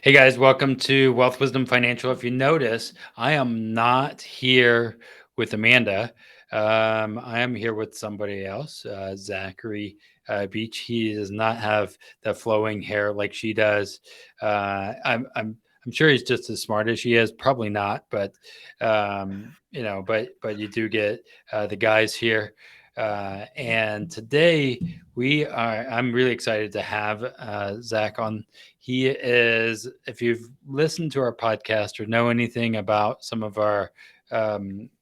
Hey guys, welcome to Wealth Wisdom Financial. If you notice, I am not here with Amanda. I am here with somebody else, Zachary Beach. He does not have the flowing hair like she does. I'm sure he's just as smart as she is. Probably not, but but you do get the guys here. And today we are. I'm really excited to have Zach on. He is, if you've listened to our podcast or know anything about some of our,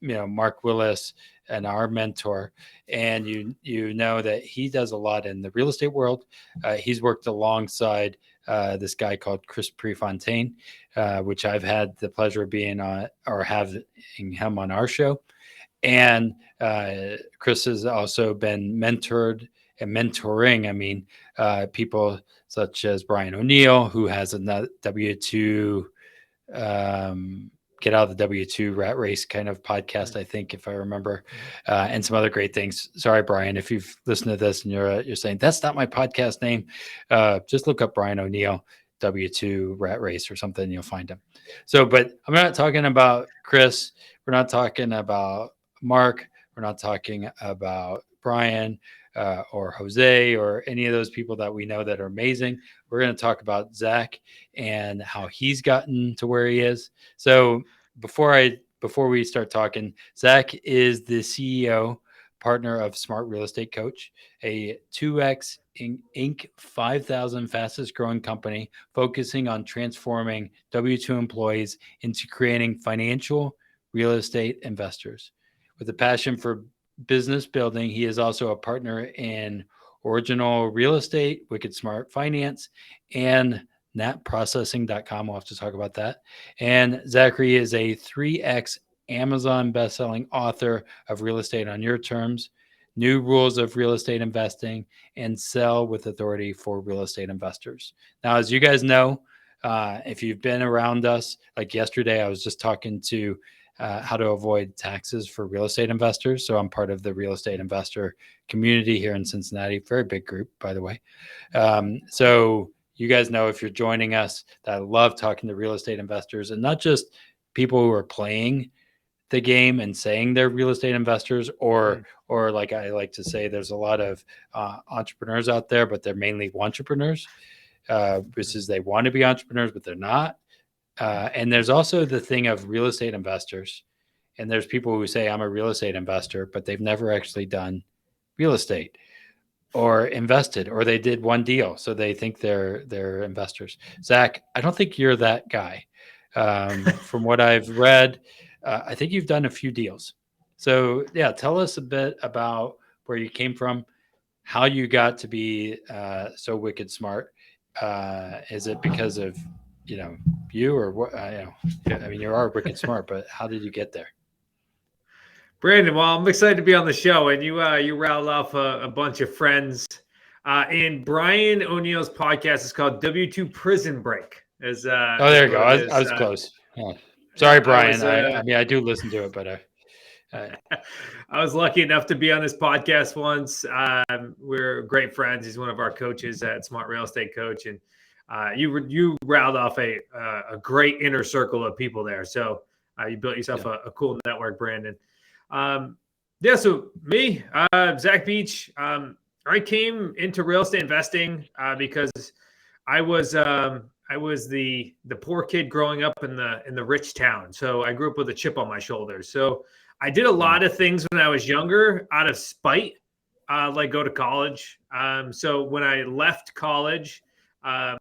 Mark Willis and our mentor, and you know that he does a lot in the real estate world. He's worked alongside this guy called Chris Prefontaine, which I've had the pleasure of being on or having him on our show. And Chris has also been mentored and mentoring. I mean, people such as Brian O'Neill, who has a W2 get out of the W2 rat race kind of podcast, I think, if I remember, and some other great things. Sorry, Brian, if you've listened to this and you're saying that's not my podcast name, just look up Brian O'Neill W2 rat race or something, you'll find him. So, but I'm not talking about Chris. We're not talking about Mark. We're not talking about Brian or Jose or any of those people that we know that are amazing. We're going to talk about Zach and how he's gotten to where he is. So before we start talking, Zach is the CEO partner of Smart Real Estate Coach, a 2x Inc. 5,000 fastest growing company focusing on transforming W2 employees into creating financial real estate investors. With a passion for business building, he is also a partner in Original Real Estate, Wicked Smart Finance, and natprocessing.com. We'll have to talk about that. And Zachary is a 3x Amazon bestselling author of Real Estate on Your Terms, New Rules of Real Estate Investing, and Sell with Authority for Real Estate Investors. Now, as you guys know, if you've been around us, like yesterday, I was just talking to how to avoid taxes for real estate investors. So I'm part of the real estate investor community here in Cincinnati. Very big group, by the way. So you guys know, if you're joining us, that I love talking to real estate investors, and not just people who are playing the game and saying they're real estate investors, or like I like to say, there's a lot of entrepreneurs out there, but they're mainly entrepreneurs, which is they want to be entrepreneurs, but they're not. And there's also the thing of real estate investors. And there's people who say, I'm a real estate investor, but they've never actually done real estate or invested, or they did one deal. So they think they're investors. Zach, I don't think you're that guy. From what I've read, I think you've done a few deals. So yeah, tell us a bit about where you came from, how you got to be so wicked smart. Is it because of you know you or what? I mean, you are wicked smart, but how did you get there? Brandon, well, I'm excited to be on the show, and you rattled off a bunch of friends. And Brian O'Neill's podcast is called W2 Prison Break. Oh, Is there you go. what it is. I was close. Oh, Yeah, sorry, Brian. I mean, I do listen to it, but I I was lucky enough to be on his podcast once. We're great friends. He's one of our coaches at Smart Real Estate Coach, and you rattled off a great inner circle of people there. So you built yourself a cool network, Brandon. Yeah, so me, Zach Beach, I came into real estate investing because I was the poor kid growing up in the rich town. So I grew up with a chip on my shoulder. So I did a lot of things when I was younger out of spite, like go to college. So when I left college, I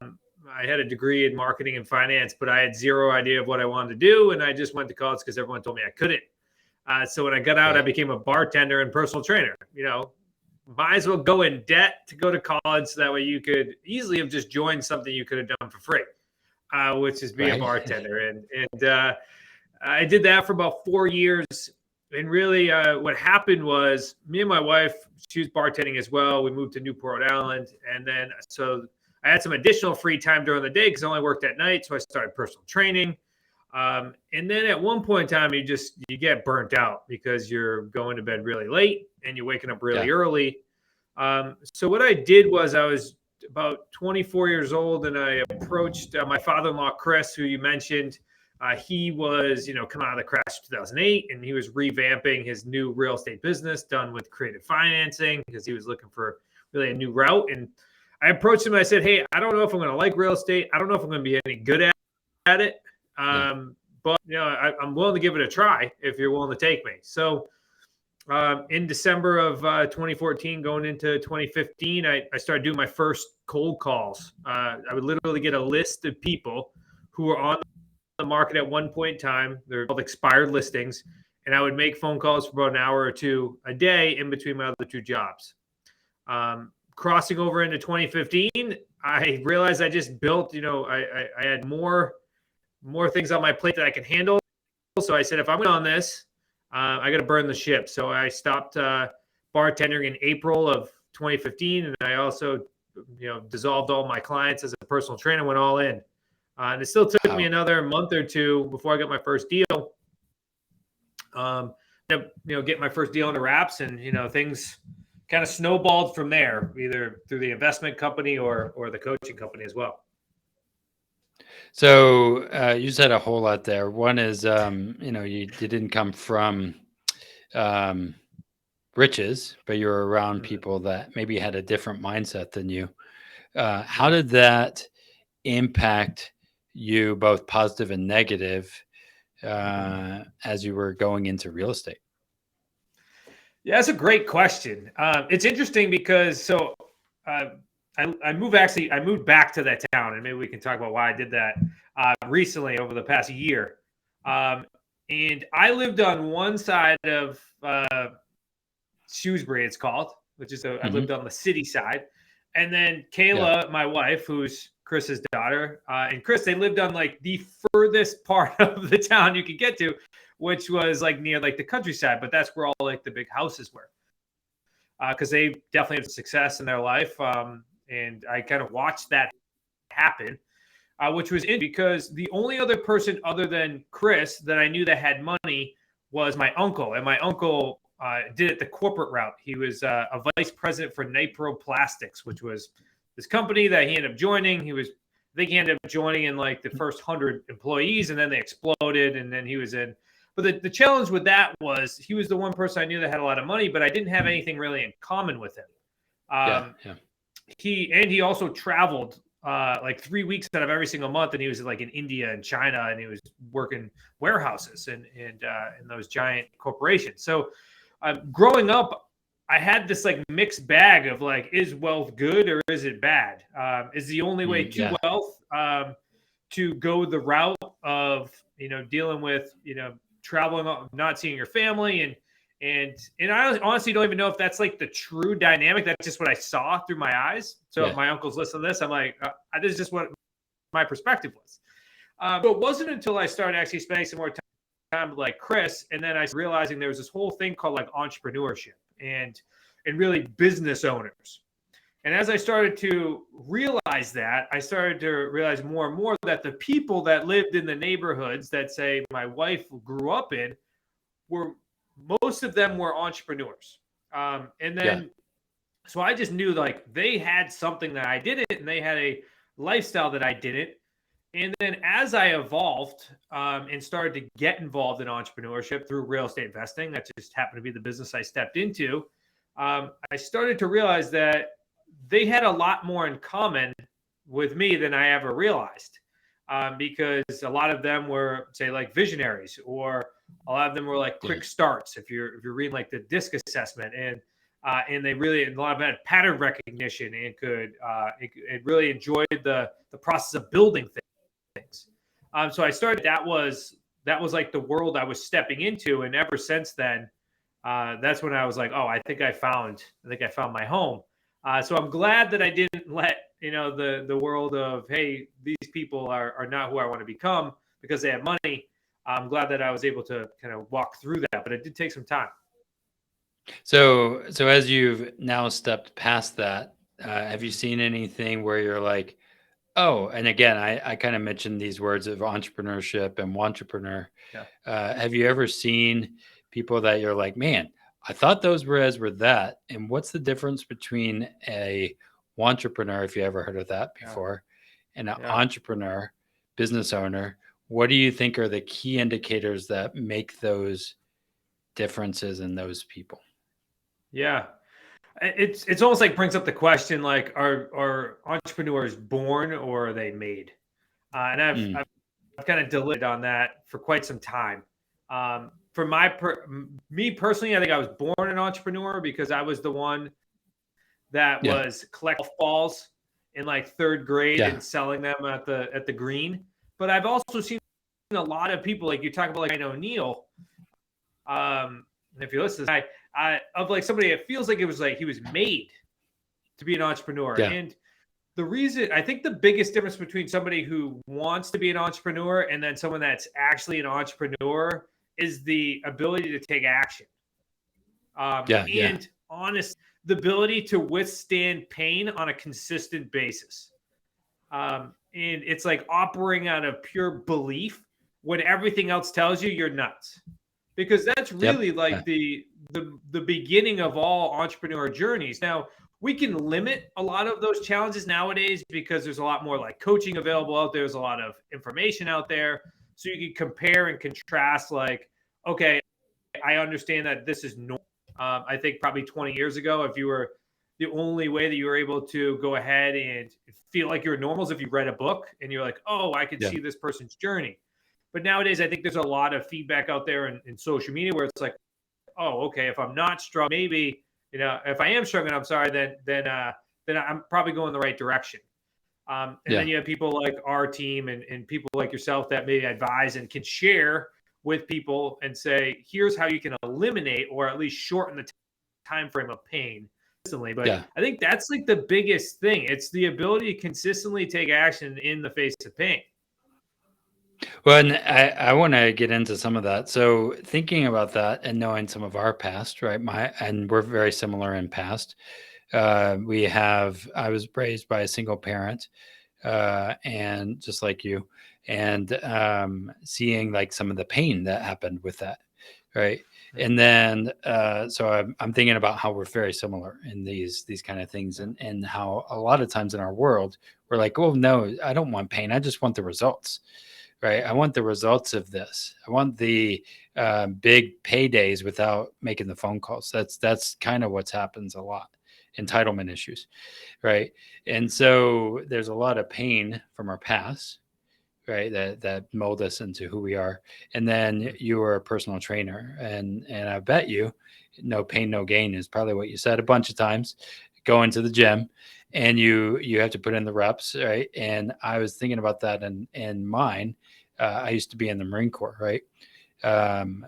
had a degree in marketing and finance, but I had zero idea of what I wanted to do. And I just went to college because everyone told me I couldn't. So when I got out, I became a bartender and personal trainer. Might as well go in debt to go to college. So that way you could easily have just joined something you could have done for free, which is be a bartender. And I did that for about 4 years. And really what happened was me and my wife, she was bartending as well. We moved to Newport, Rhode Island. And then so I had some additional free time during the day because I only worked at night. So I started personal training. And then at one point in time, you get burnt out because you're going to bed really late and you're waking up really early. So what I did was I was about 24 years old, and I approached my father-in-law, Chris, who you mentioned. He was, coming out of the crash of 2008, and he was revamping his new real estate business done with creative financing because he was looking for really a new route. And I approached him and I said, hey, I don't know if I'm going to like real estate. I don't know if I'm going to be any good at it. But, I'm willing to give it a try if you're willing to take me. So in December of 2014, going into 2015, I started doing my first cold calls. I would literally get a list of people who were on the market at one point in time. They're called expired listings. And I would make phone calls for about an hour or two a day in between my other two jobs. Crossing over into 2015, I realized I just built, I had more things on my plate that I can handle. So I said, if I'm on this, I got to burn the ship. So I stopped bartending in April of 2015. And I also, dissolved all my clients as a personal trainer, went all in. And it still took me another month or two before I got my first deal. Get my first deal into wraps, and, things kind of snowballed from there, either through the investment company or the coaching company as well. So you said a whole lot there. One is, you didn't come from riches, but you're around people that maybe had a different mindset than you. How did that impact you, both positive and negative, as you were going into real estate? Yeah, that's a great question. It's interesting because I moved back to that town, and maybe we can talk about why I did that recently over the past year. And I lived on one side of Shrewsbury, it's called, which is I lived on the city side. And then Kayla, my wife, who's Chris's daughter, and Chris, they lived on like the furthest part of the town you could get to, which was like near like the countryside, but that's where all like the big houses were. Because they definitely had success in their life. And I kind of watched that happen, which was interesting because the only other person other than Chris that I knew that had money was my uncle. And my uncle did it the corporate route. He was a vice president for Nipro Plastics, which was this company that he ended up joining. I think he ended up joining in like the first 100 employees, and then they exploded, and then he was in. But the challenge with that was he was the one person I knew that had a lot of money, but I didn't have anything really in common with him. He also traveled like 3 weeks out of every single month, and he was like in India and China, and he was working warehouses and in those giant corporations. So growing up, I had this like mixed bag of like, is wealth good or is it bad? Is the only way to wealth to go the route of dealing with traveling, not seeing your family, and I honestly don't even know if that's like the true dynamic. That's just what I saw through my eyes. So if my uncle's listening to this, I'm like, this is just what my perspective was. But it wasn't until I started actually spending some more time with like Chris, and then I was realizing there was this whole thing called like entrepreneurship and really business owners. And as I started to realize that, I started to realize more and more that the people that lived in the neighborhoods that, say, my wife grew up in, most of them were entrepreneurs. So I just knew like they had something that I didn't, and they had a lifestyle that I didn't. And then as I evolved and started to get involved in entrepreneurship through real estate investing, that just happened to be the business I stepped into. I started to realize that they had a lot more in common with me than I ever realized, because a lot of them were, say, like visionaries, or a lot of them were like quick starts. If you're reading like the DISC assessment, and they really, a lot of them had pattern recognition and could it really enjoyed the process of building things. So I started. That was like the world I was stepping into, and ever since then, that's when I was like, oh, I think I found my home. So I'm glad that I didn't let the world of, hey, these people are not who I want to become because they have money. I'm glad that I was able to kind of walk through that, but it did take some time. So as you've now stepped past that, have you seen anything where you're like, oh, and again, I kind of mentioned these words of entrepreneurship and wantrepreneur. Have you ever seen people that you're like, man, I thought those were that, and what's the difference between a entrepreneur, if you ever heard of that Yeah. before, and an Yeah. entrepreneur, business owner, what do you think are the key indicators that make those differences in those people? Yeah. It's almost like brings up the question like are entrepreneurs born or are they made? And Mm, I've kind of deliberated on that for quite some time. For me personally, I think I was born an entrepreneur because I was the one that yeah, was collecting balls in like third grade yeah, and selling them at the green. But I've also seen a lot of people like you talk about like Ryan O'Neal. And if you listen to this, of like somebody that feels like it was like he was made to be an entrepreneur. yeah, And the reason I think the biggest difference between somebody who wants to be an entrepreneur and then someone that's actually an entrepreneur is the ability to take action. yeah, yeah, And honest, the ability to withstand pain on a consistent basis. And it's like operating out of pure belief when everything else tells you you're nuts. Because that's yep, really like yeah, the beginning of all entrepreneur journeys. Now, we can limit a lot of those challenges nowadays because there's a lot more like coaching available out there. There's a lot of information out there. So you can compare and contrast like, okay, I understand that this is normal. I think probably 20 years ago, if you were the only way that you were able to go ahead and feel like you're normal is if you read a book and you're like, oh, I could yeah, see this person's journey. But nowadays, I think there's a lot of feedback out there in social media where it's like, oh, okay, if I'm not struggling, maybe if I am struggling, I'm sorry, then I'm probably going the right direction. And yeah, then you have people like our team and people like yourself that may advise and can share with people and say, here's how you can eliminate or at least shorten the time frame of pain consistently. But yeah. I think that's like the biggest thing. It's the ability to consistently take action in the face of pain. Well, and I want to get into some of that. So thinking about that and knowing some of our past, right? And we're very similar in past. I was raised by a single parent, and just like you, and seeing like some of the pain that happened with that, right? Mm, And then, so I'm thinking about how we're very similar in these kind of things, yeah. and how a lot of times in our world we're like, oh no, I don't want pain. I just want the results, right? I Mm, want the results of this. I want the big paydays without making the phone calls. That's kind of what's happens a lot. Entitlement issues, right? And so there's a lot of pain from our past, right? That mold us into who we are. And then mm, you were a personal trainer, and I bet you, no pain, no gain is probably what you said a bunch of times. Going to the gym, and you have to put in the reps, right? And I was thinking about that, and mine. I used to be in the Marine Corps, right?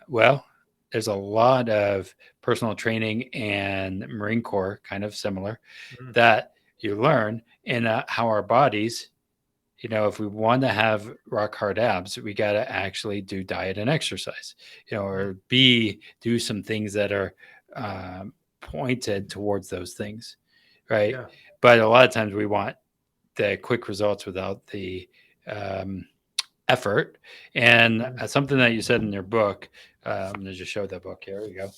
Well, there's a lot of personal training and Marine Corps, kind of similar, mm, that you learn in how our bodies, if we want to have rock hard abs, we got to actually do diet and exercise, mm. or do some things that are pointed towards those things, right? Yeah. But a lot of times we want the quick results without the um, effort. And Mm, something that you said in your book, I'm going to just show that book. Here we go.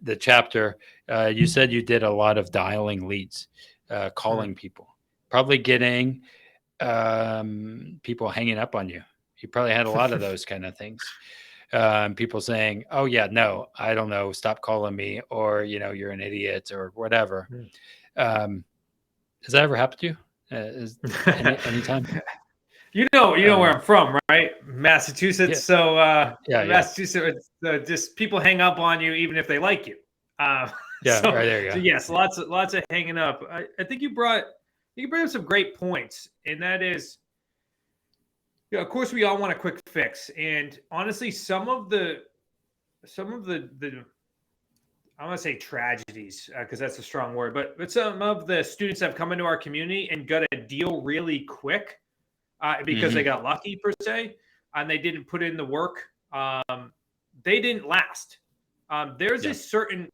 The chapter, you said you did a lot of dialing leads, mm. calling people, probably getting people hanging up on you. You probably had a lot of those kind of things. People saying, "Oh yeah, no, I don't know, stop calling me," or you're an idiot or whatever. Mm. Um, has that ever happened to you? Is anytime? You know where Uh, I'm from, right? Massachusetts. yeah, So yeah, yeah, Massachusetts, just people hang up on you even if they like you. Uh, yeah. so Right there you so go. yes, lots of hanging up. I think you bring up some great points, and that is, of course, we all want a quick fix, and honestly, some of the I want to say tragedies because that's a strong word, but some of the students have come into our community and got a deal really quick because they Hmm. got lucky per se, and they didn't put in the work. They didn't last. There's a Yeah, certain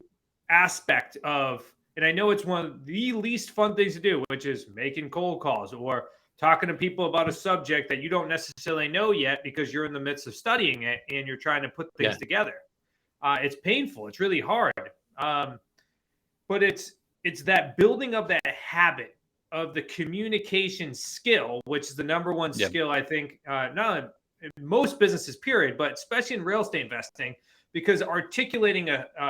aspect of, and I know it's one of the least fun things to do, which is making cold calls or talking to people about a subject that you don't necessarily know yet because you're in the midst of studying it and you're trying to put yeah, things together. It's painful. It's really hard. Um, but it's that building of that habit of the communication skill, which is the number one Yep. skill, I think, not in most businesses, period, but especially in real estate investing, because articulating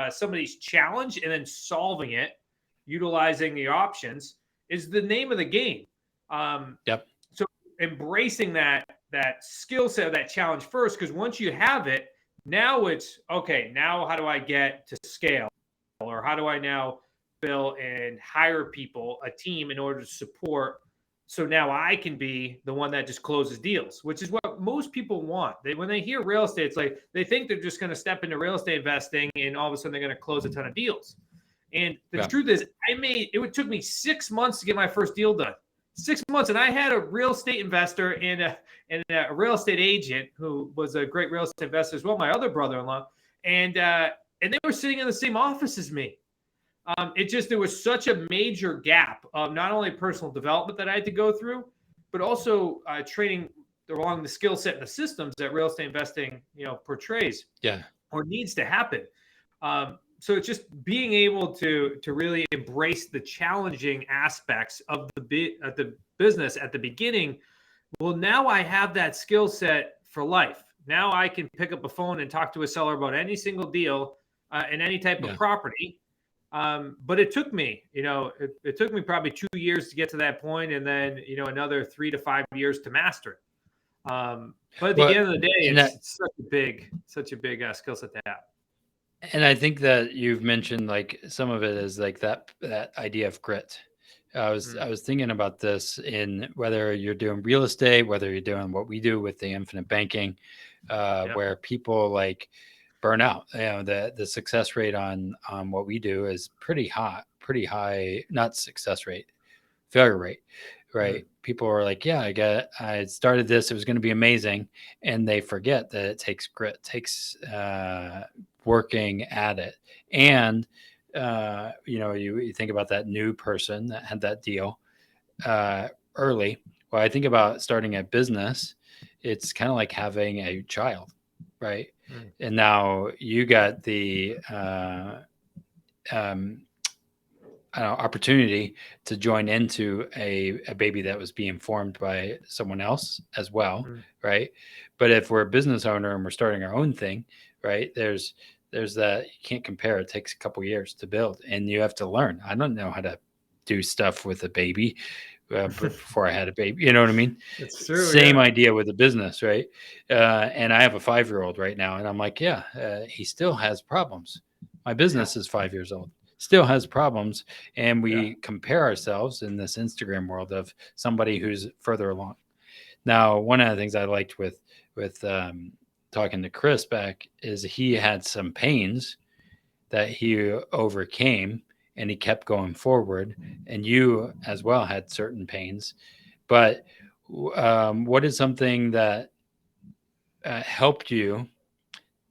somebody's challenge and then solving it, utilizing the options, is the name of the game. Yep. So embracing that skill set, that challenge first, because once you have it, now it's okay. Now how do I get to scale, or how do I now build and hire people, a team in order to support? So now I can be the one that just closes deals, which is what most people want. When they hear real estate, it's like they think they're just going to step into real estate investing and all of a sudden they're going to close a ton of deals. And the truth is, it took me 6 months to get my first deal done. 6 months, and I had a real estate investor and a real estate agent who was a great real estate investor as well, my other brother-in-law, and they were sitting in the same office as me. There was such a major gap of not only personal development that I had to go through, but also training along the skill set and the systems that real estate investing, portrays or needs to happen. So it's just being able to really embrace the challenging aspects of the business at the beginning. Well, now I have that skill set for life. Now I can pick up a phone and talk to a seller about any single deal and any type of property. But it took me, it took me probably 2 years to get to that point, and then another 3 to 5 years to master it. But at the end of the day, it's such a big skill set to have. And I think that you've mentioned like some of it is like that idea of grit. I was thinking about this in whether you're doing real estate, whether you're doing what we do with the infinite banking, where people like burn out. The success rate on what we do is pretty high, not success rate, failure rate, right? People are like, yeah, I started this, it was going to be amazing. And they forget that it takes grit, takes working at it. And you think about that new person that had that deal early. Well, I think about starting a business, it's kind of like having a child, right? And now you got the opportunity to join into a baby that was being formed by someone else as well, right? But if we're a business owner and we're starting our own thing, right, there's that, you can't compare. It takes a couple years to build, and you have to learn. I don't know how to do stuff with a baby before I had a baby. You know what I mean? It's true. Same idea with a business, right? And I have a 5-year-old right now, and I'm like, he still has problems. My business is 5 years old, still has problems, and we compare ourselves in this Instagram world of somebody who's further along. Now, one of the things I liked with talking to Chris back is he had some pains that he overcame and he kept going forward, and you as well had certain pains. But what is something that helped you,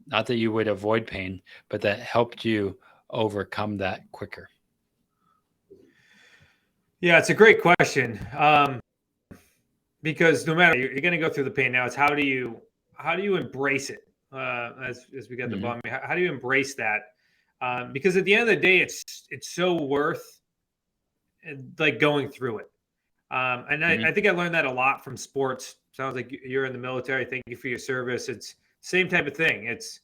not that you would avoid pain, but that helped you overcome that quicker? Yeah, it's a great question. Because no matter, you're going to go through the pain. Now it's how do you embrace it? As we get the bottom, how do you embrace that? Because at the end of the day, it's so worth like going through it. And I think I learned that a lot from sports. Sounds like you're in the military. Thank you for your service. It's same type of thing. It's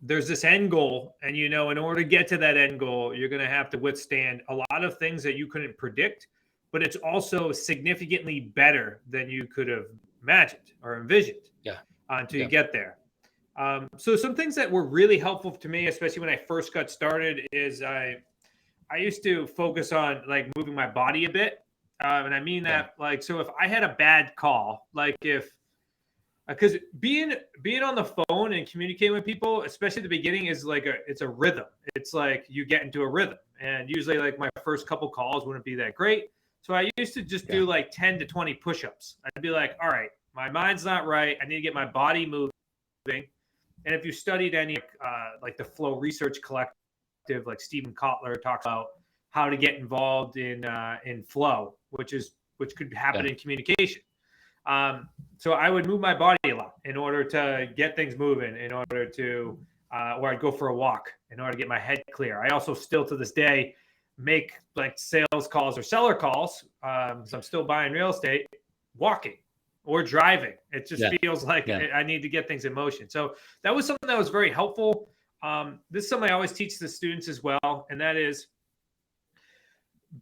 there's this end goal, and in order to get to that end goal, you're going to have to withstand a lot of things that you couldn't predict. But it's also significantly better than you could have imagined or envisioned until you get there. So some things that were really helpful to me, especially when I first got started, is I used to focus on like moving my body a bit. And I mean that like, so if I had a bad call, like because being on the phone and communicating with people, especially at the beginning, is like it's a rhythm. It's like you get into a rhythm, and usually like my first couple calls wouldn't be that great. So I used to just do like 10 to 20 push-ups. I'd be like, all right, my mind's not right. I need to get my body moving. And if you studied any like the Flow Research Collective, like Stephen Kotler talks about how to get involved in flow, which could happen in communication. So I would move my body a lot in order to get things moving, in order to, or I'd go for a walk in order to get my head clear. I also still to this day, make like sales calls or seller calls, because I'm still buying real estate, walking or driving. It just feels like I need to get things in motion. So that was something that was very helpful. This is something I always teach the students as well, and that is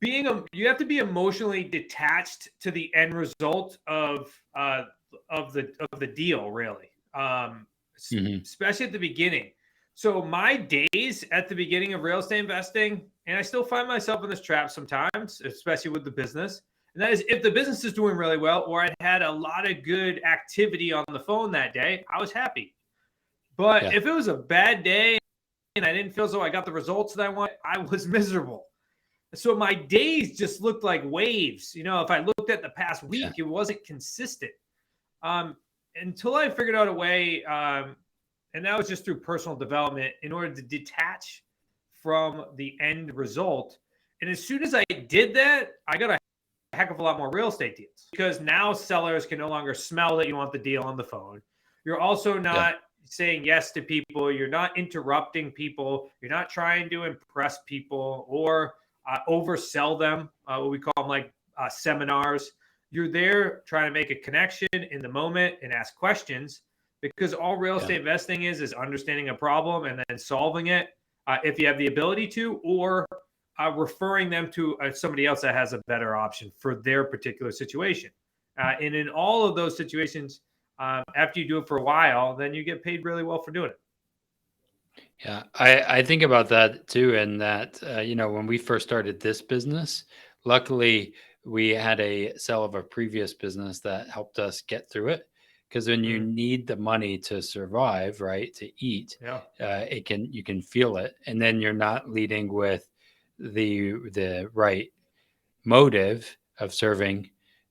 you have to be emotionally detached to the end result of the deal, really, especially at the beginning. So my days at the beginning of real estate investing, and I still find myself in this trap sometimes, especially with the business, and that is if the business is doing really well or I had a lot of good activity on the phone that day, I was happy. But if it was a bad day and I didn't feel as though I got the results that I want, I was miserable. So my days just looked like waves. If I looked at the past week, it wasn't consistent. Until I figured out a way, and that was just through personal development, in order to detach from the end result. And as soon as I did that, I got a heck of a lot more real estate deals, because now sellers can no longer smell that you want the deal on the phone. You're also not saying yes to people. You're not interrupting people. You're not trying to impress people or oversell them, what we call them, like seminars. You're there trying to make a connection in the moment and ask questions, because all real estate investing is understanding a problem and then solving it, if you have the ability to, or referring them to somebody else that has a better option for their particular situation. And in all of those situations, after you do it for a while, then you get paid really well for doing it. Yeah, I think about that too. And that, when we first started this business, luckily we had a sell of a previous business that helped us get through it. Because when you need the money to survive, right, to eat, you can feel it. And then you're not leading with the right motive of serving.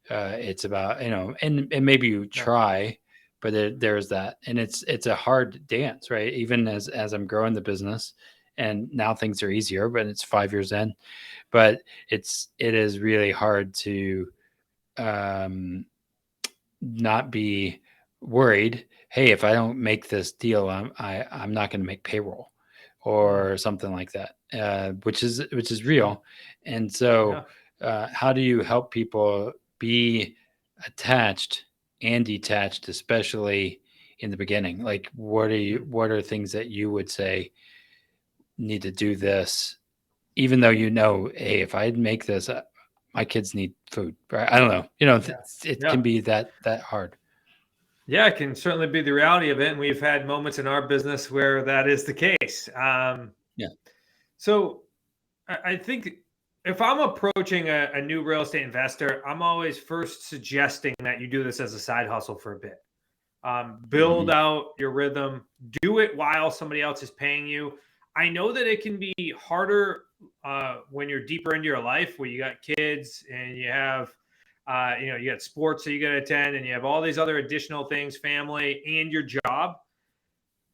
It's about, and maybe you try, but there's that, and it's a hard dance, right? Even as I'm growing the business, and now things are easier, but it's 5 years in, but it is really hard to not be worried. Hey, if I don't make this deal, I'm not going to make payroll or something like that, which is real. And so, how do you help people be attached and detached, especially in the beginning? Like, what are things that you would say need to do this, even though hey, if I make this, my kids need food, right? I don't know. It can be that hard. Yeah, it can certainly be the reality of it. And we've had moments in our business where that is the case. So I think if I'm approaching a new real estate investor, I'm always first suggesting that you do this as a side hustle for a bit. Build out your rhythm, do it while somebody else is paying you. I know that it can be harder when you're deeper into your life, where you got kids and you have, you got sports that you got to attend, and you have all these other additional things, family and your job.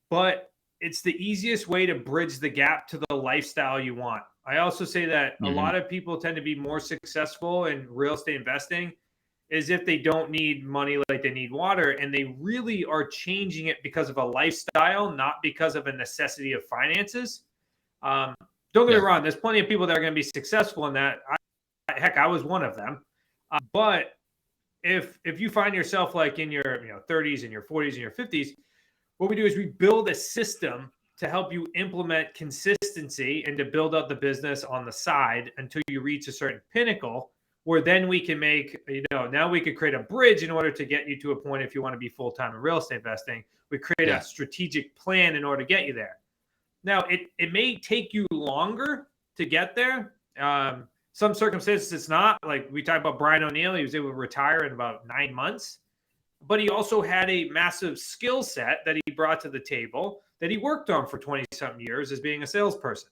But it's the easiest way to bridge the gap to the lifestyle you want. I also say that a lot of people tend to be more successful in real estate investing is if they don't need money like they need water, and they really are changing it because of a lifestyle, not because of a necessity of finances. Don't get me wrong. There's plenty of people that are going to be successful in that. Heck, I was one of them. But if you find yourself like in your 30s and your 40s and your 50s, what we do is we build a system to help you implement consistency and to build up the business on the side until you reach a certain pinnacle, where then we can make, now we could create a bridge in order to get you to a point. If you want to be full-time in real estate investing, we create a strategic plan in order to get you there. Now, it may take you longer to get there. Some circumstances it's not. Like we talked about Brian O'Neill, he was able to retire in about 9 months. But he also had a massive skill set that he brought to the table that he worked on for 20-something years as being a salesperson.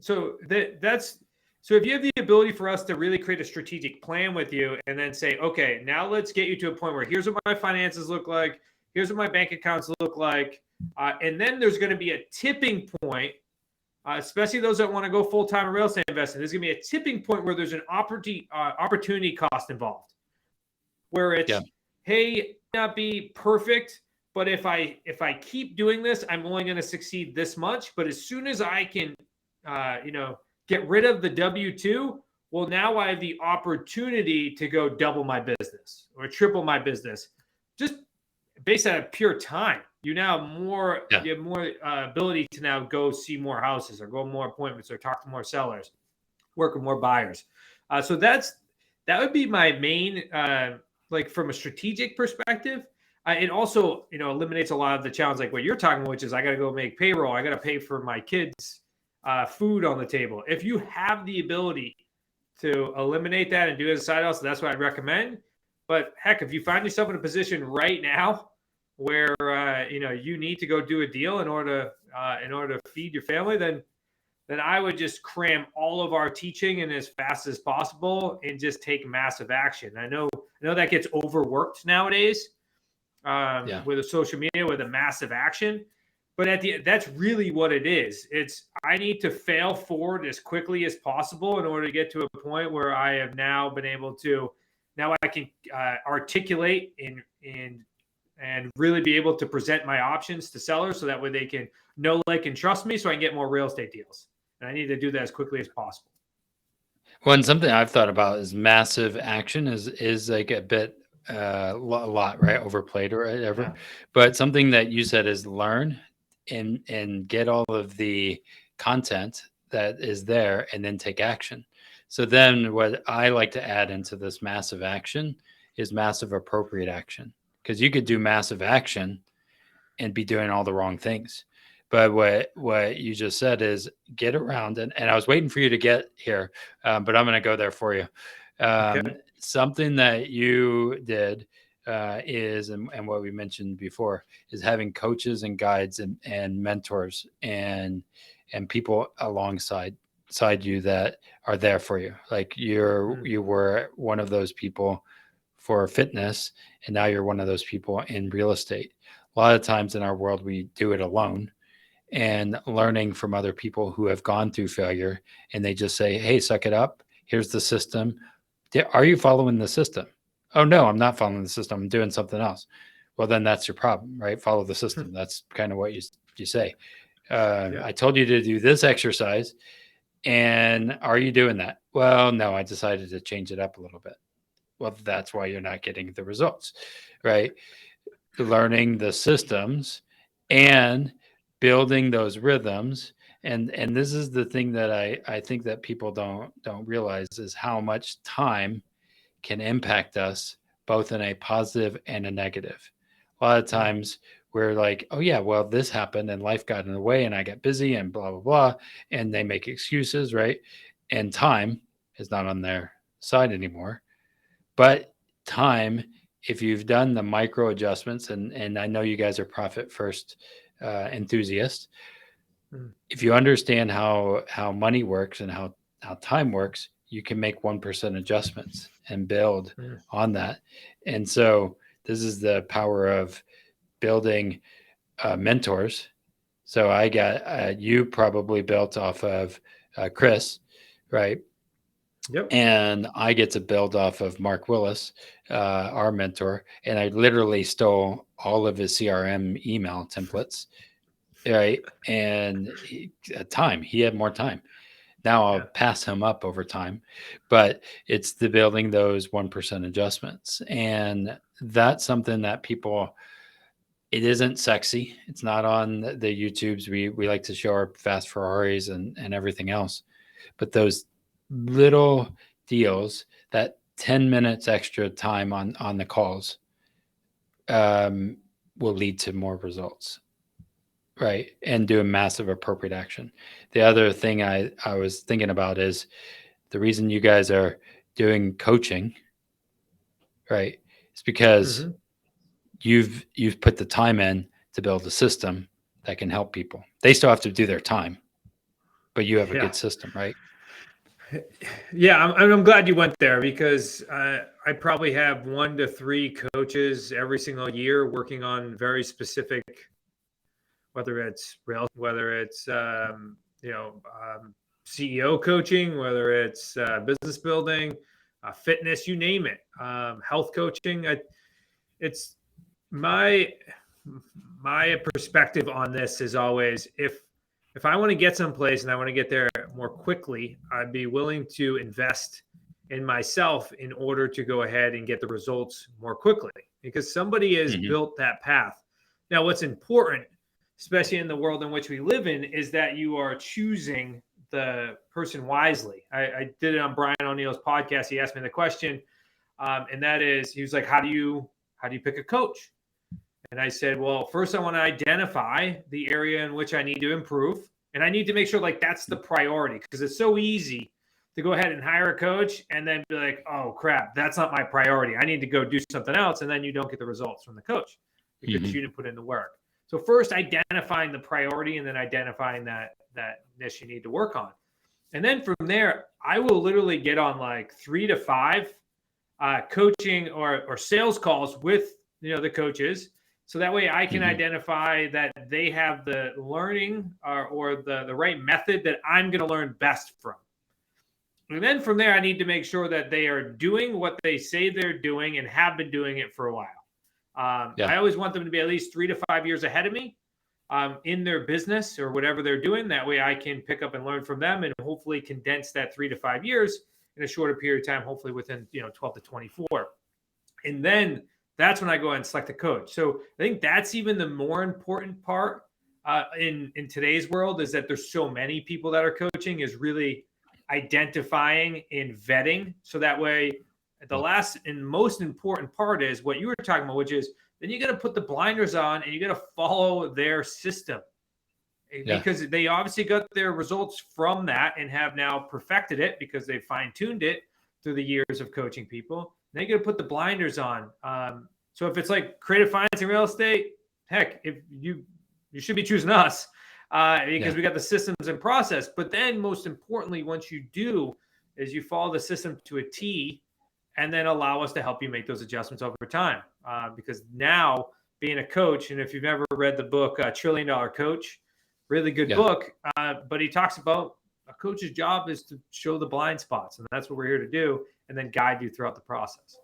So so if you have the ability for us to really create a strategic plan with you and then say, okay, now let's get you to a point where here's what my finances look like. Here's what my bank accounts look like. And then there's going to be a tipping point, especially those that want to go full-time in real estate investing. There's going to be a tipping point where there's an opportunity cost involved, where it's, hey, it may not be perfect, but if I keep doing this, I'm only going to succeed this much. But as soon as I can, get rid of the W-2. Well, now I have the opportunity to go double my business or triple my business, just based on pure time. You now have more, Yeah. you have more ability to now go see more houses or go more appointments or talk to more sellers, work with more buyers. So that would be my main, like from a strategic perspective. It also, eliminates a lot of the challenge, like what you're talking about, which is I got to go make payroll. I got to pay for my kids' food on the table. If you have the ability to eliminate that and do it as a side hustle, that's what I'd recommend. But heck, if you find yourself in a position right now where you need to go do a deal in order to feed your family, then I would just cram all of our teaching in as fast as possible and just take massive action. I know that gets overworked nowadays with the social media, with a massive action. But that's really what it is. It's I need to fail forward as quickly as possible in order to get to a point where I have now been able to, now I can articulate and really be able to present my options to sellers so that way they can know, like, and trust me so I can get more real estate deals. And I need to do that as quickly as possible. Well, and something I've thought about is massive action is like a bit a lot, right, overplayed or whatever. Yeah. But something that you said is learn and get all of the content that is there and then take action. So then what I like to add into this massive action is massive appropriate action, because you could do massive action and be doing all the wrong things. But what you just said is get around, and I was waiting for you to get here, but I'm going to go there for you. Okay. Something that you did is, and what we mentioned before, is having coaches and guides and mentors and people alongside you that are there for you. Like you were one of those people for fitness, and now you're one of those people in real estate. A lot of times in our world, we do it alone, and learning from other people who have gone through failure, and they just say, hey, suck it up. Here's the system. Are you following the system? Oh, no, I'm not following the system. I'm doing something else. Well, then that's your problem, right? Follow the system. That's kind of what you say. I told you to do this exercise, and are you doing that? Well, no, I decided to change it up a little bit. Well, that's why you're not getting the results, right? Learning the systems and building those rhythms. And this is the thing that I think that people don't realize is how much time can impact us both in a positive and a negative. A lot of times we're like, oh yeah, well, this happened and life got in the way and I got busy and blah blah blah, and they make excuses, right? And time is not on their side anymore. But time, if you've done the micro adjustments, and I know you guys are profit first enthusiasts, if you understand how money works and how time works, you can make 1% adjustments and build on that. And so this is the power of building mentors. So I got you probably built off of Chris, right? Yep. And I get to build off of Mark Willis, our mentor, and I literally stole all of his CRM email templates, right? And he had more time. Now I'll pass him up over time, but it's the building those 1% adjustments, and that's something that people. It isn't sexy. It's not on the YouTubes. We like to show our fast Ferraris and everything else, but those little deals, that 10 minutes extra time on the calls, will lead to more results, right? And do a massive appropriate action. The other thing I was thinking about is the reason you guys are doing coaching, right? It's because you've put the time in to build a system that can help people. They still have to do their time, but you have a good system, right? Yeah, I'm glad you went there because I probably have 1 to 3 coaches every single year working on very specific, whether it's whether it's CEO coaching, whether it's business building, fitness, you name it, health coaching. It's my perspective on this is always if I want to get someplace and I want to get there more quickly, I'd be willing to invest in myself in order to go ahead and get the results more quickly because somebody has Mhm. built that path. Now, what's important, especially in the world in which we live in, is that you are choosing the person wisely. I did it on Brian O'Neill's podcast. He asked me the question, and that is, he was like, how do you pick a coach? And I said, well, first I want to identify the area in which I need to improve. And I need to make sure like that's the priority because it's so easy to go ahead and hire a coach and then be like, oh crap, that's not my priority. I need to go do something else. And then you don't get the results from the coach because Mhm. you didn't put in the work. So first identifying the priority and then identifying that niche you need to work on. And then from there, I will literally get on like 3 to 5 coaching or sales calls with the coaches, so that way I can Mhm. identify that they have the learning or the right method that I'm going to learn best from. And then from there, I need to make sure that they are doing what they say they're doing and have been doing it for a while. Yeah. I always want them to be at least 3 to 5 years ahead of me in their business or whatever they're doing. That way I can pick up and learn from them and hopefully condense that 3 to 5 years in a shorter period of time, hopefully within 12 to 24. And then that's when I go and select a coach. So I think that's even the more important part in today's world is that there's so many people that are coaching is really identifying and vetting. So that way, the Yeah. last and most important part is what you were talking about, which is then you got to put the blinders on and you got to follow their system Yeah. because they obviously got their results from that and have now perfected it because they fine tuned it through the years of coaching people. They got to put the blinders on. So if it's like creative finance and real estate, heck, if you should be choosing us because Yeah. we got the systems and process. But then most importantly, once you do, is you follow the system to a T and then allow us to help you make those adjustments over time. Because now being a coach, and if you've ever read the book $1 Trillion Coach, really good Yeah. book. But he talks about a coach's job is to show the blind spots, and that's what we're here to do, and then guide you throughout the process.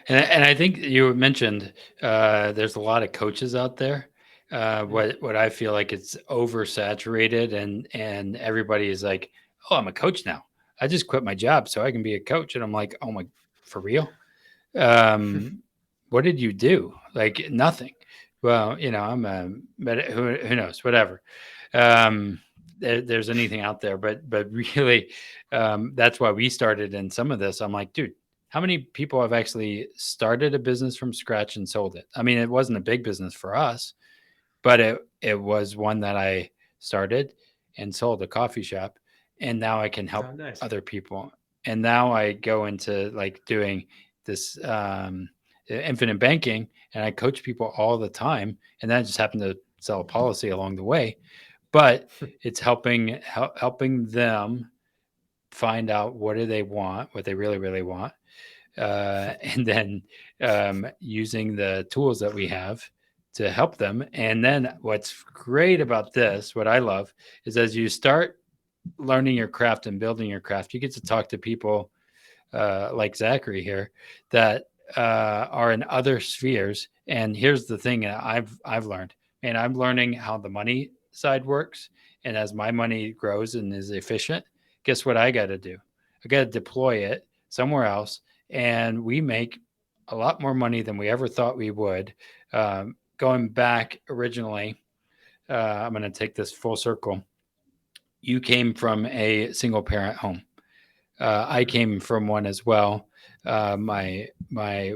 And I think you mentioned there's a lot of coaches out there. Mm. What I feel like it's oversaturated, and everybody is like, "Oh, I'm a coach now. I just quit my job so I can be a coach." And I'm like, "Oh my, for real? Um, what did you do? Like nothing." Well, I'm a who knows, whatever. There's anything out there, but really, that's why we started in some of this. I'm like, dude, how many people have actually started a business from scratch and sold it? I mean, it wasn't a big business for us, but it was one that I started and sold, a coffee shop, and now I can Oh, help nice. other people. And now I go into like doing this infinite banking, and I coach people all the time. And then I just happen to sell a policy along the way, but it's helping them find out what do they want, what they really want, and then using the tools that we have to help them. And then what's great about this, what I love, is as you start learning your craft and building your craft, you get to talk to people like Zachary here that are in other spheres. And here's the thing that I've learned, and I'm learning how the money side works. And as my money grows and is efficient, guess what I got to do? I got to deploy it somewhere else, and we make a lot more money than we ever thought we would. Going back originally, I'm going to take this full circle. You came from a single parent home. I Mm-hmm. came from one as well. My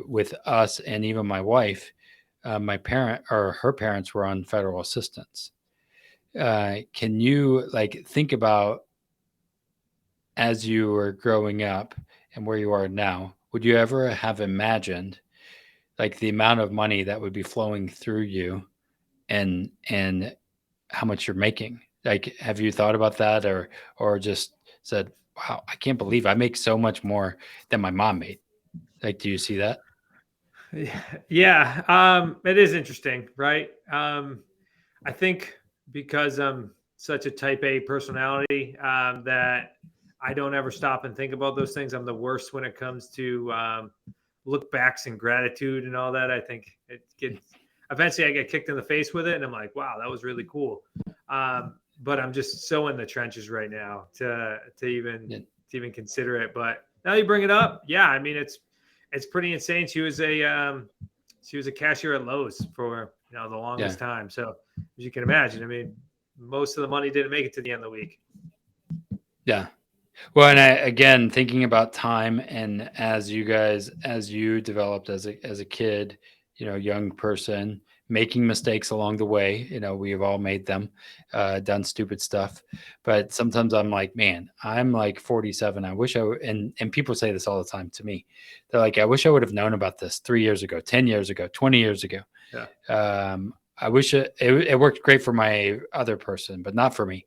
with us and even my wife, my parent or her parents were on federal assistance. Can you like think about as you were growing up and where you are now? Would you ever have imagined like the amount of money that would be flowing through you and how much you're making? Like, have you thought about that or just said, "Wow, I can't believe I make so much more than my mom made." Like, do you see that? Yeah, it is interesting, right? I think because I'm such a type A personality that I don't ever stop and think about those things. I'm the worst when it comes to look backs and gratitude and all that. I think it gets eventually I get kicked in the face with it, and I'm like, wow, that was really cool. but I'm just so in the trenches right now to even Yeah. consider it. But now you bring it up, yeah, I mean it's pretty insane. She was a cashier at Lowe's for the Yeah. longest time. So as you can imagine, I mean, most of the money didn't make it to the end of the week. Yeah. Well, and again, thinking about time, and as you developed as a kid, young person, making mistakes along the way, we've all made them, done stupid stuff. But sometimes I'm like, man, I'm like 47. I wish and people say this all the time to me. They're like, I wish I would have known about this 3 years ago, 10 years ago, 20 years ago. Yeah. I wish it worked great for my other person, but not for me.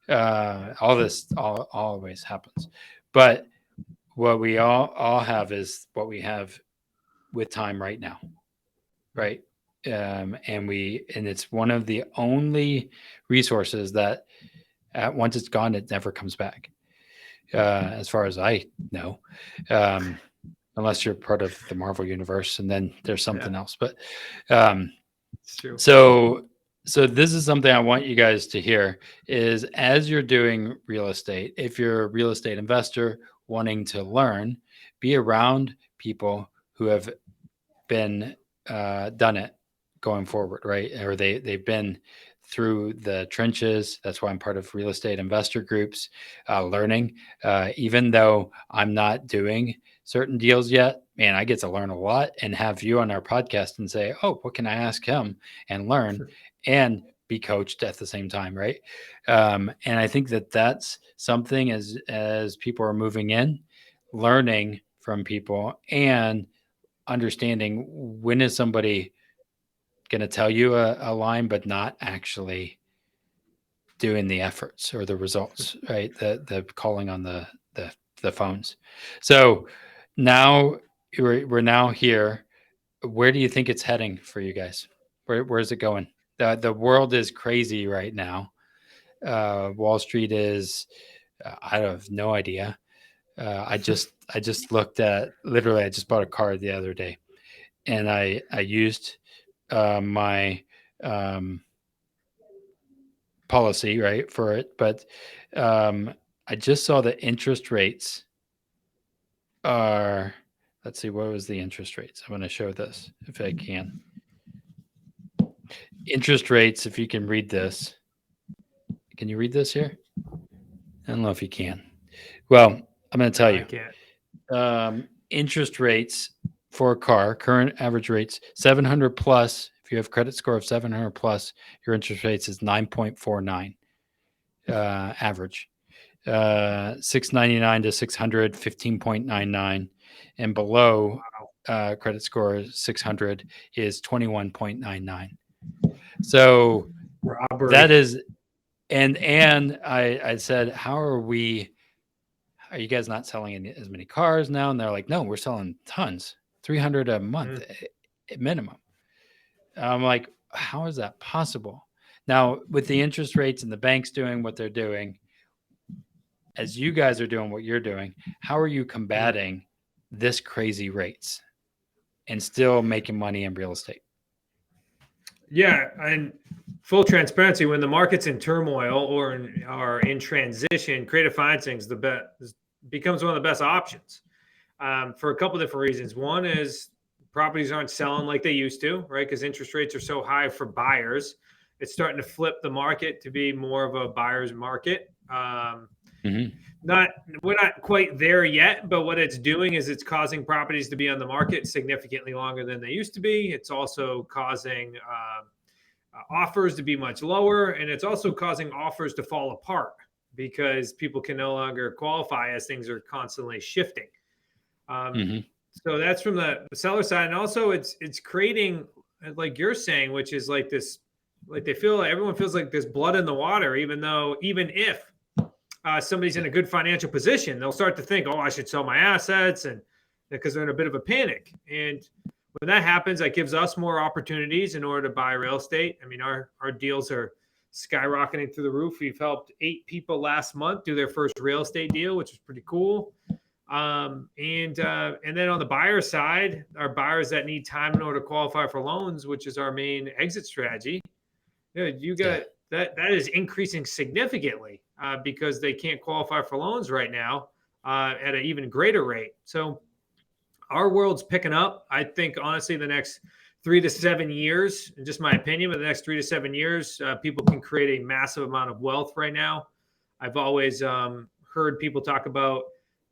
All this always happens, but what we all have is what we have with time right now, right? And it's one of the only resources that once it's gone, it never comes back, as far as I know, um, unless you're part of the Marvel universe, and then there's something else. But um, It's true. so this is something I want you guys to hear is, as you're doing real estate, if you're a real estate investor wanting to learn, be around people who have been done it going forward, right? Or they've been through the trenches. That's why I'm part of real estate investor groups, learning. Even though I'm not doing certain deals yet, man, I get to learn a lot and have you on our podcast and say, oh, what can I ask him, and learn and be coached at the same time, right? And I think that that's something, as people are moving in, learning from people and understanding when is somebody going to tell you a line but not actually doing the efforts or the results, right? The calling on the phones. So now we're now here. Where do you think it's heading for you guys? Where's it going? The world is crazy right now. Wall Street is, I have no idea. I just looked at, literally, I just bought a car the other day, and I used my policy, right, for it, but I just saw the interest rates are. Let's see, what was the interest rates? I'm going to show this if I can. Interest rates, if you can read this. Can you read this here? I don't know if you can. Well, I'm going to tell I you. can't. Interest rates for a car, current average rates, 700 plus. If you have credit score of 700 plus, your interest rates is 9.49 average. 699 to 600, 15.99, and below credit score 600 is 21.99. So Robbery. that is, and I said, how are you guys not selling as many cars now? And they're like, no, we're selling tons, 300 a month at minimum. I'm like, how is that possible? Now, with the interest rates and the banks doing what they're doing, as you guys are doing what you're doing, how are you combating this crazy rates and still making money in real estate? Yeah, and full transparency, when the market's in turmoil or are in transition, creative financing becomes one of the best options, for a couple different reasons. One is properties aren't selling like they used to, right? Because interest rates are so high for buyers. It's starting to flip the market to be more of a buyer's market. We're not quite there yet, but what it's doing is it's causing properties to be on the market significantly longer than they used to be. It's also causing offers to be much lower, and it's also causing offers to fall apart because people can no longer qualify as things are constantly shifting. So that's from the seller side, and also it's creating, like you're saying, which is like this, like everyone feels like there's blood in the water, even if somebody's in a good financial position, they'll start to think, oh, I should sell my assets, and because they're in a bit of a panic. And when that happens, that gives us more opportunities in order to buy real estate. I mean, our deals are skyrocketing through the roof. We've helped 8 people last month do their first real estate deal, which is pretty cool. And then on the buyer side, our buyers that need time in order to qualify for loans, which is our main exit strategy. You got that is increasing significantly because they can't qualify for loans right now at an even greater rate. So our world's picking up. I think honestly, the next 3 to 7 years, in just my opinion, but the next 3 to 7 years, people can create a massive amount of wealth right now. I've always heard people talk about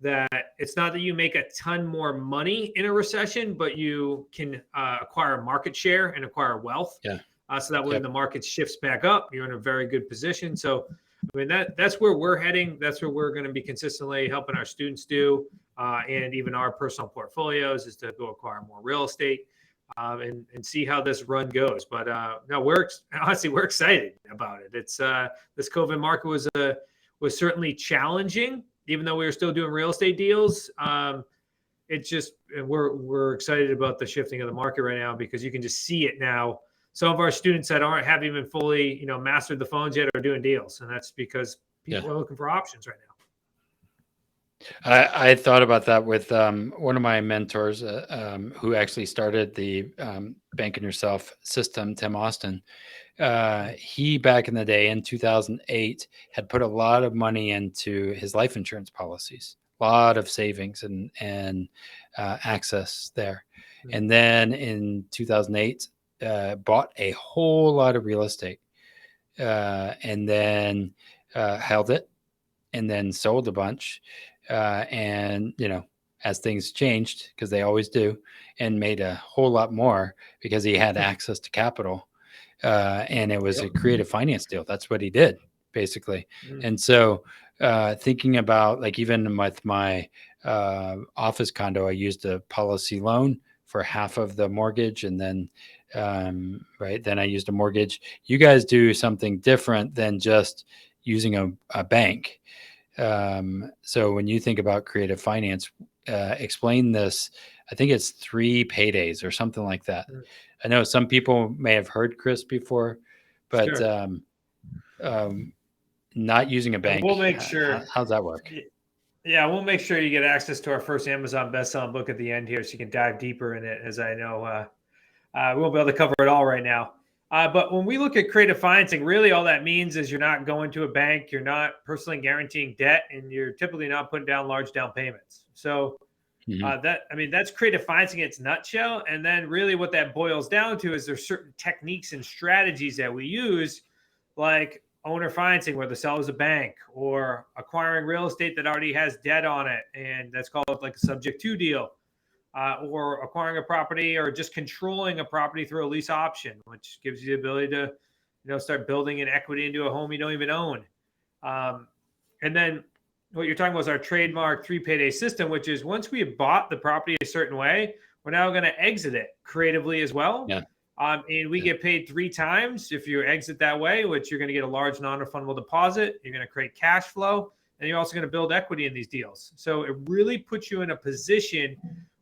that it's not that you make a ton more money in a recession, but you can acquire market share and acquire wealth. Yeah. So that when the market shifts back up, you're in a very good position. So, I mean, that's where we're heading. That's where we're going to be consistently helping our students do, and even our personal portfolios, is to go acquire more real estate and see how this run goes. But no, we're excited about it. It's this COVID market was certainly challenging, even though we were still doing real estate deals. It's just we're excited about the shifting of the market right now because you can just see it now. Some of our students that haven't even fully mastered the phones yet are doing deals, and that's because people are looking for options right now. I thought about that with one of my mentors who actually started the Bank on Yourself system, Tim Austin. He, back in the day in 2008, had put a lot of money into his life insurance policies, a lot of savings and access there. And then in 2008, bought a whole lot of real estate and then held it and then sold a bunch. And, as things changed, because they always do, and made a whole lot more because he had access to capital. And it was a creative finance deal. That's what he did, basically. And so thinking about, like, even with my office condo, I used a policy loan for half of the mortgage. And then, then I used a mortgage. You guys do something different than just using a bank. So when you think about creative finance, explain this. I think it's 3 paydays or something like that. I know some people may have heard Chris before, but not using a bank. We'll make sure. How's that work? Yeah, we'll make sure you get access to our first Amazon bestselling book at the end here, so you can dive deeper in it. As I know, we won't be able to cover it all right now. But when we look at creative financing, really all that means is you're not going to a bank, you're not personally guaranteeing debt, and you're typically not putting down large down payments. So that's creative financing in its nutshell. And then really what that boils down to is there's certain techniques and strategies that we use, like owner financing, where the seller's a bank, or acquiring real estate that already has debt on it, and that's called like a subject to deal. Or acquiring a property, or just controlling a property through a lease option, which gives you the ability to, start building an equity into a home you don't even own. And then what you're talking about is our trademark 3 payday system, which is once we have bought the property a certain way, we're now going to exit it creatively as well. Yeah. And we get paid 3 times if you exit that way, which you're going to get a large non-refundable deposit. You're going to create cash flow, and you're also going to build equity in these deals. So it really puts you in a position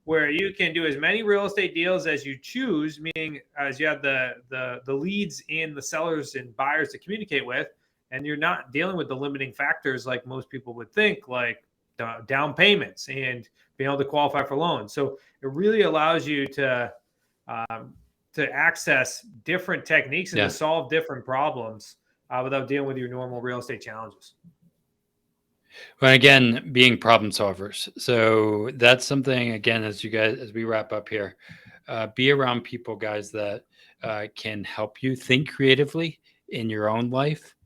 where you can do as many real estate deals as you choose, meaning as you have the leads and the sellers and buyers to communicate with, and you're not dealing with the limiting factors like most people would think, like down payments and being able to qualify for loans. So it really allows you to access different techniques and to solve different problems without dealing with your normal real estate challenges. Well, again, being problem solvers. So that's something, again, as we wrap up here, be around people, guys, that can help you think creatively in your own life.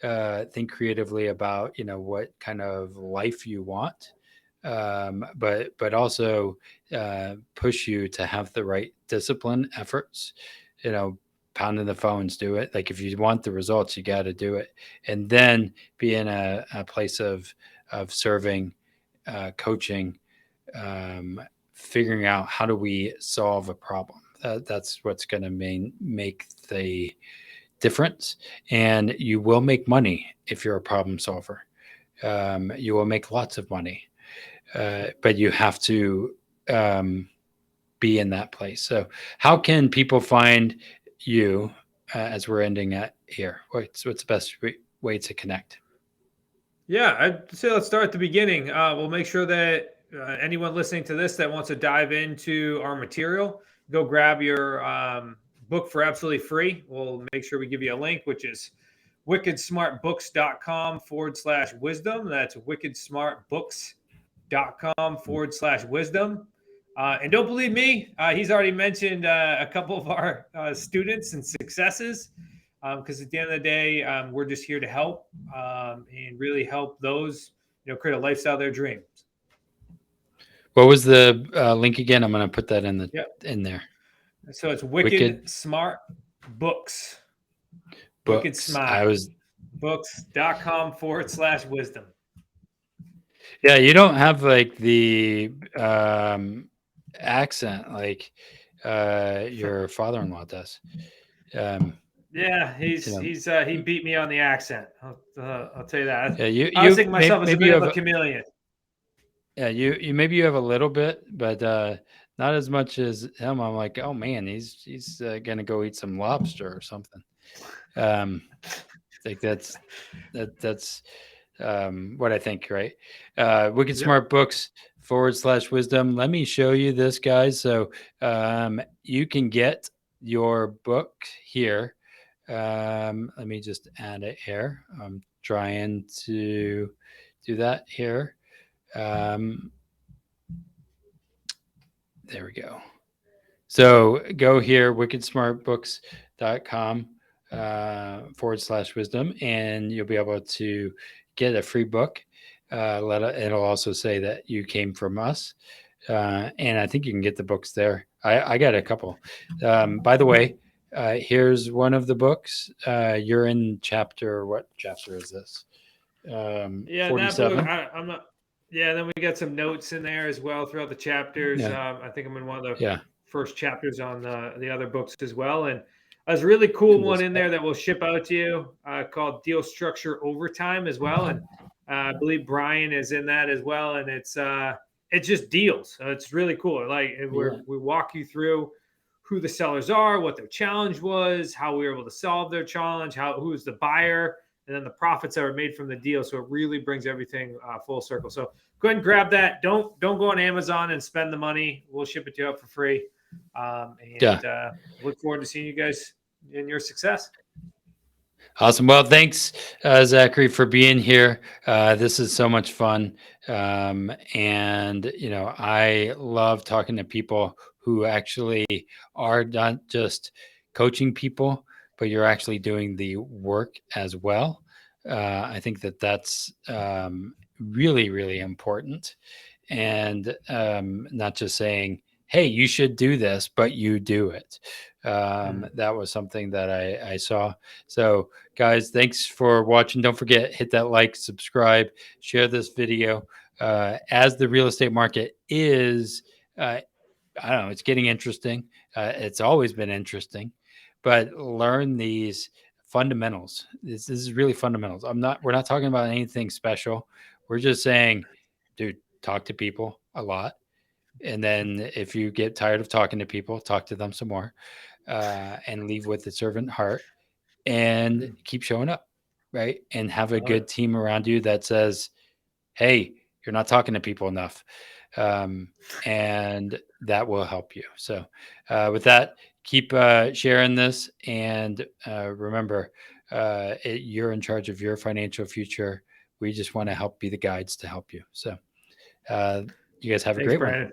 Think creatively about, what kind of life you want, but also push you to have the right discipline efforts, pounding the phones, do it. Like, if you want the results, you got to do it. And then be in a place of serving, coaching, figuring out how do we solve a problem. That's what's going to make the difference. And you will make money if you're a problem solver. You will make lots of money, but you have to be in that place. So how can people find you as we're ending at here? What's the best way to connect? Yeah, I'd say let's start at the beginning. We'll make sure that anyone listening to this that wants to dive into our material, go grab your book for absolutely free. We'll make sure we give you a link, which is wickedsmartbooks.com/wisdom. That's wickedsmartbooks.com/wisdom. And don't believe me, he's already mentioned a couple of our students and successes. Because at the end of the day, we're just here to help and really help those, create a lifestyle of their dreams. What was the link again? I'm going to put that Yep. in there. So it's Wicked Wicked Smart Books. Wicked Books. Smart I was books.com/wisdom. Yeah, you don't have like the accent like your father-in-law does. Um, Yeah, you know, he beat me on the accent. I'll tell you that. yeah, I was you thinking myself as a maybe bit you of have a chameleon. yeah, you maybe you have a little bit, but not as much as him. I'm like, oh man, he's gonna go eat some lobster or something. Um, like that's what I think, right? Wicked Yep. Smart Books /wisdom. Let me show you this, guys. So you can get your book here. Let me just add it here. I'm trying to do that here. Um, there we go. So go here, wickedsmartbooks.com /wisdom, and you'll be able to get a free book. It'll also say that you came from us. And I think you can get the books there. I got a couple. By the way, here's one of the books. You're in what chapter is this? Yeah, and that book, 47. I'm not. Yeah, then we got some notes in there as well throughout the chapters. Yeah. I think I'm in one of the Yeah. first chapters on the other books as well. And there's a really cool And one this, in there that we'll ship out to you called Deal Structure Overtime as well. And I believe Brian is in that as well. And it's just deals. So it's really cool. Like yeah. we walk you through who the sellers are, what their challenge was, how we were able to solve their challenge, who's the buyer, and then the profits that were made from the deal. So it really brings everything full circle. So go ahead and grab that. Don't go on Amazon and spend the money. We'll ship it to you out for free. Yeah. Look forward to seeing you guys in your success. Awesome. Well, thanks, Zachary, for being here. This is so much fun. And, I love talking to people who actually are not just coaching people, but you're actually doing the work as well. I think that's really, really important. And not just saying, hey, you should do this, but you do it. That was something that I saw. So, guys, thanks for watching. Don't forget, hit that like, subscribe, share this video. As the real estate market is, I don't know, it's getting interesting. It's always been interesting, but learn these fundamentals. This is really fundamentals. We're not talking about anything special. We're just saying, dude, talk to people a lot. And then if you get tired of talking to people, talk to them some more, and leave with a servant heart and keep showing up, right? And have a good team around you that says, hey, you're not talking to people enough. Um, and that will help you. So, with that, keep sharing this. And remember, you're in charge of your financial future. We just want to help be the guides to help you. So, you guys have a Thanks, great one. Brandon.